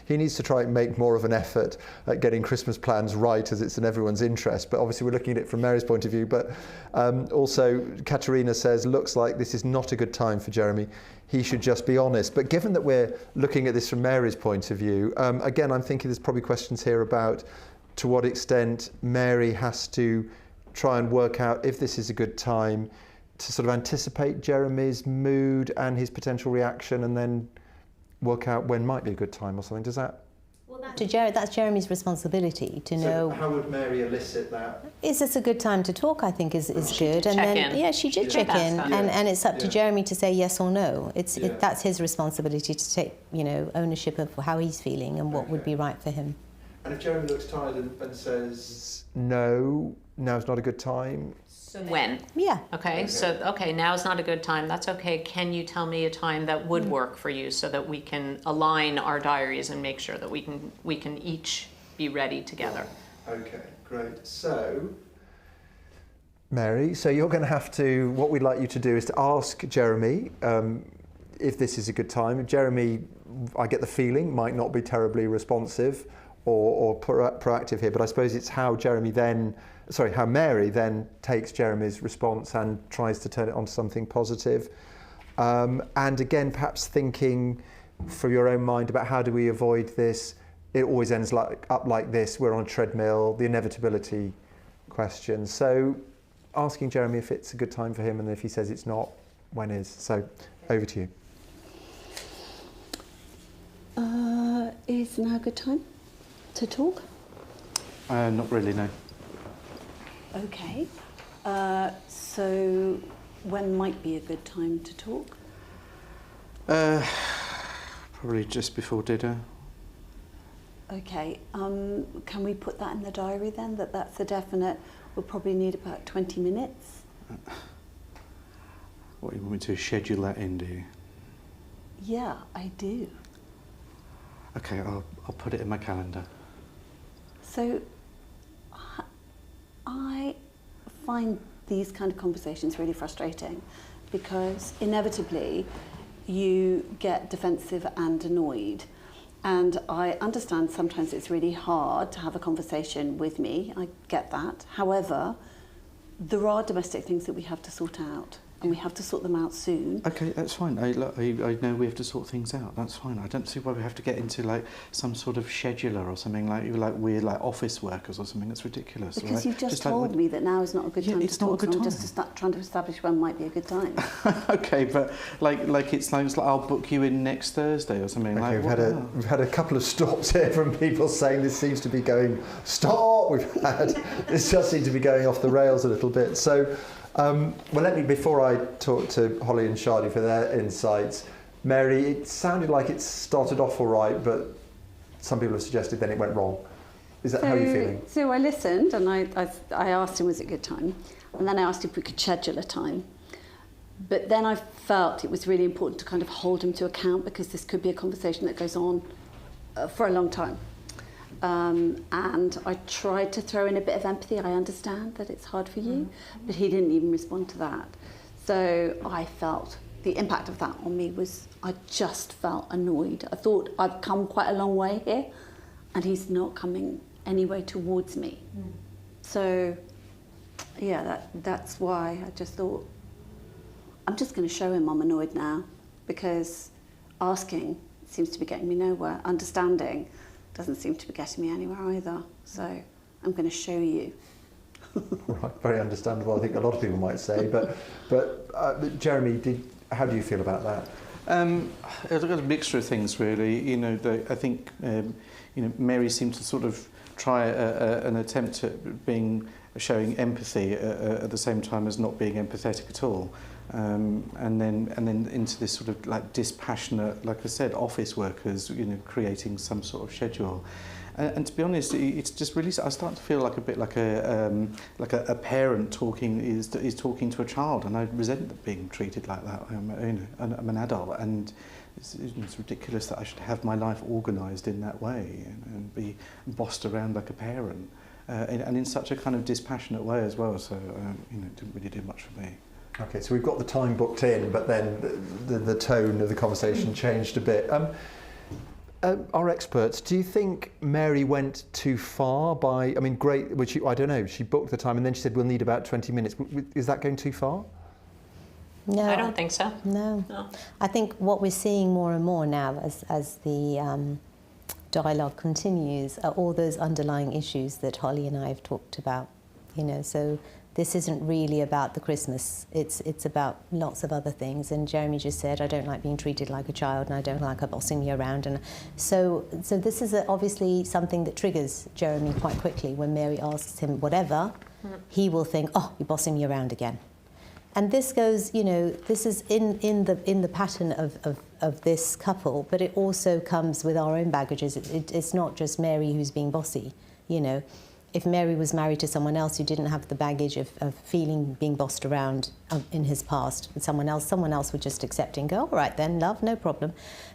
he needs to try and make more of an effort at getting Christmas plans right, as it's in everyone's interest. But obviously we're looking at it from Mary's point of view. But also, Katerina says, looks like this is not a good time for Jeremy. He should just be honest. But given that we're looking at this from Mary's point of view, again, I'm thinking there's probably questions here about to what extent Mary has to try and work out if this is a good time to sort of anticipate Jeremy's mood and his potential reaction and then work out when might be a good time or something. Does that... Well, that's Jeremy's responsibility to know... how would Mary elicit that? Is this a good time to talk, I think is good. And check then, in. yeah, she did check in. And it's up to Jeremy to say yes or no. That's his responsibility to take, you know, ownership of how he's feeling and what would be right for him. And if Jeremy looks tired and says, no, now's not a good time... So when? Yeah. Okay, so, now's not a good time. That's okay. Can you tell me a time that would work for you so that we can align our diaries and make sure that we can each be ready together? Okay, great. So, Mary, so you're going to have to, what we'd like you to do is to ask Jeremy if this is a good time. Jeremy, I get the feeling, might not be terribly responsive or proactive here, but I suppose it's how Mary then takes Jeremy's response and tries to turn it onto something positive. And again, perhaps thinking from your own mind about how do we avoid this? It always ends up like this. We're on a treadmill, the inevitability question. So asking Jeremy if it's a good time for him, and if he says it's not, when is? So over to you. Is now a good time to talk? Not really, no. Okay. So when might be a good time to talk? Probably just before dinner. Okay. Can we put that in the diary then, that's a definite? We'll probably need about 20 minutes. What, you want me to schedule that in, do you? Yeah, I do. Okay, I'll put it in my calendar. So I find these kind of conversations really frustrating because inevitably you get defensive and annoyed. And I understand sometimes it's really hard to have a conversation with me. I get that. However, there are domestic things that we have to sort out. and we have to sort them out soon. Okay, that's fine. I know we have to sort things out. That's fine. I don't see why we have to get into like some sort of scheduler or something like we're like office workers or something. That's ridiculous. Because right? you've just told me that now is not a good time it's to not talk. a good I'm time. just trying to establish when might be a good time. Okay, but it's like I'll book you in next Thursday or something. Okay, like we've had a couple of stops here from people saying this seems to be going stop. This just seems to be going off the rails a little bit. So. Well, before I talk to Holly and Shadi for their insights, Mary, it sounded like it started off all right, but some people have suggested then it went wrong. Is that how you're feeling? So I listened and I asked him was it a good time, and then I asked if we could schedule a time. But then I felt it was really important to kind of hold him to account, because this could be a conversation that goes on for a long time. And I tried to throw in a bit of empathy. I understand that it's hard for you, but he didn't even respond to that. So I felt the impact of that on me was I just felt annoyed. I thought I've come quite a long way here, and he's not coming any way towards me. So, yeah, that's why I just thought, I'm just going to show him I'm annoyed now, because asking seems to be getting me nowhere. Understanding doesn't seem to be getting me anywhere either. So I'm going to show you. Right, very understandable. I think a lot of people might say. But Jeremy, how do you feel about that? I've got a mixture of things really. I think Mary seemed to sort of try an attempt at showing empathy at the same time as not being empathetic at all. And then into this sort of like dispassionate, like I said, office workers, creating some sort of schedule. And to be honest, it's just really, I start to feel like a bit like a parent is talking to a child, and I resent being treated like that. I'm an adult, and it's ridiculous that I should have my life organised in that way and be bossed around like a parent, and in such a kind of dispassionate way as well. So it didn't really do much for me. Okay, so we've got the time booked in, but then the tone of the conversation changed a bit. Our experts, do you think Mary went too far by, great, which I don't know, she booked the time and then she said we'll need about 20 minutes. Is that going too far? No, I don't think so. No. I think what we're seeing more and more now as the dialogue continues are all those underlying issues that Holly and I have talked about. So this isn't really about the Christmas. It's about lots of other things. And Jeremy just said, I don't like being treated like a child, and I don't like her bossing me around. And so this is obviously something that triggers Jeremy quite quickly. When Mary asks him whatever, he will think, oh, you're bossing me around again. And this goes, this is in the pattern of this couple, but it also comes with our own baggages. It's not just Mary who's being bossy, If Mary was married to someone else who didn't have the baggage of feeling being bossed around in his past with someone else would just accept and go, all right then, love, no problem.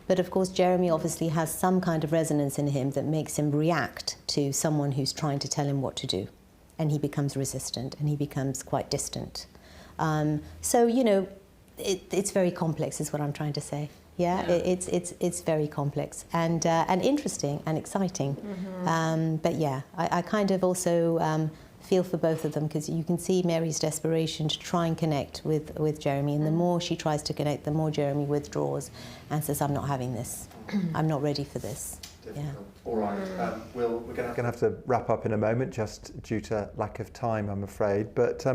But of course, Jeremy obviously has some kind of resonance in him that makes him react to someone who's trying to tell him what to do. And he becomes resistant and he becomes quite distant. It's very complex is what I'm trying to say. Yeah. It's very complex and interesting and exciting. But yeah, I kind of also feel for both of them, because you can see Mary's desperation to try and connect with Jeremy, and the more she tries to connect, the more Jeremy withdraws and says, I'm not having this. I'm not ready for this. Difficult. Yeah. All right. We're going to have to wrap up in a moment, just due to lack of time, I'm afraid. But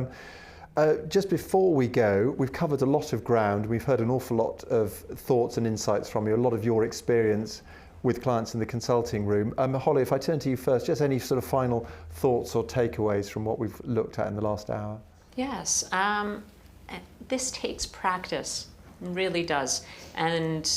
just before we go, we've covered a lot of ground. We've heard an awful lot of thoughts and insights from you, a lot of your experience with clients in the consulting room. Holly, if I turn to you first, just any sort of final thoughts or takeaways from what we've looked at in the last hour? Yes. This takes practice, really does. And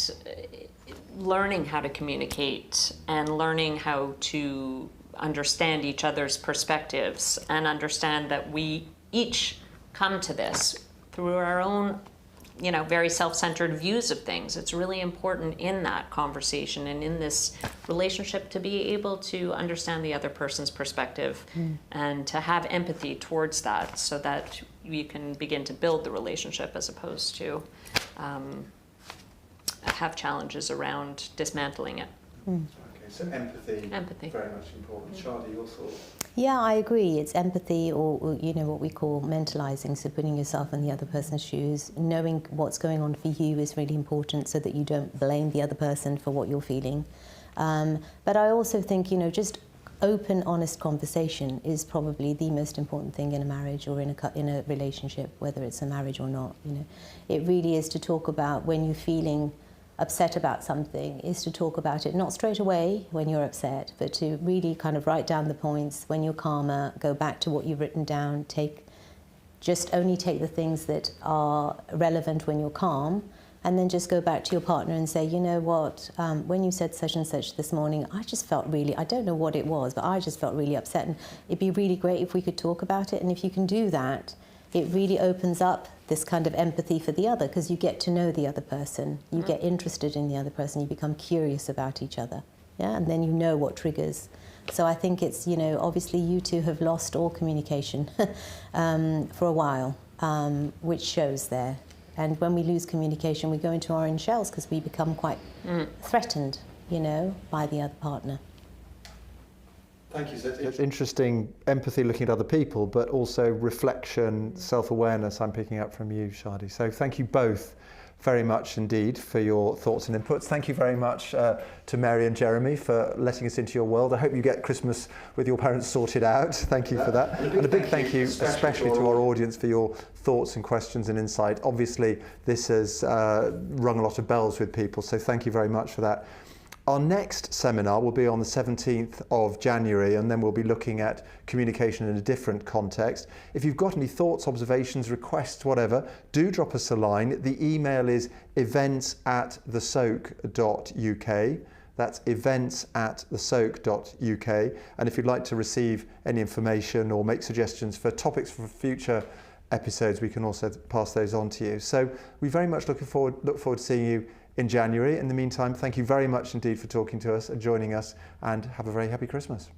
learning how to communicate and learning how to understand each other's perspectives and understand that we each come to this through our own, very self-centered views of things. It's really important in that conversation and in this relationship to be able to understand the other person's perspective and to have empathy towards that, so that you can begin to build the relationship as opposed to have challenges around dismantling it. Okay. So empathy, Empathy. very much important. Shadi, your thoughts? Yeah, I agree. It's empathy, or you know, what we call mentalizing, so putting yourself in the other person's shoes. Knowing what's going on for you is really important so that you don't blame the other person for what you're feeling. But I also think, you know, just open, honest conversation is probably the most important thing in a marriage or in a relationship, whether it's a marriage or not. You know, it really is to talk about when you're feeling upset about something, is to talk about it not straight away when you're upset, but to really kind of write down the points. When you're calmer, go back to what you've written down. Just only take the things that are relevant when you're calm, and then just go back to your partner and say, you know what, when you said such and such this morning, I just felt really, I don't know what it was, but I just felt really upset, and it'd be really great if we could talk about it. And if you can do that, it really opens up this kind of empathy for the other, because you get to know the other person, you get interested in the other person, you become curious about each other, yeah, and then you know what triggers. So I think it's, you know, obviously you two have lost all communication for a while, which shows there. And when we lose communication, we go into our own shells because we become quite threatened, you know, by the other partner. Thank you. So it's interesting, empathy, looking at other people, but also reflection, self-awareness I'm picking up from you, Shadi. So thank you both very much indeed for your thoughts and inputs. Thank you very much to Mary and Jeremy for letting us into your world. I hope you get Christmas with your parents sorted out. Thank you for that. And a big thank you especially to our audience for your thoughts and questions and insight. Obviously, this has rung a lot of bells with people, so thank you very much for that. Our next seminar will be on the 17th of January, and then we'll be looking at communication in a different context. If you've got any thoughts, observations, requests, whatever, do drop us a line. The email is events@thesoke.uk. That's events@thesoke.uk. And if you'd like to receive any information or make suggestions for topics for future episodes, we can also pass those on to you. So we very much look forward to seeing you in January. In the meantime, thank you very much indeed for talking to us and joining us, and have a very happy Christmas.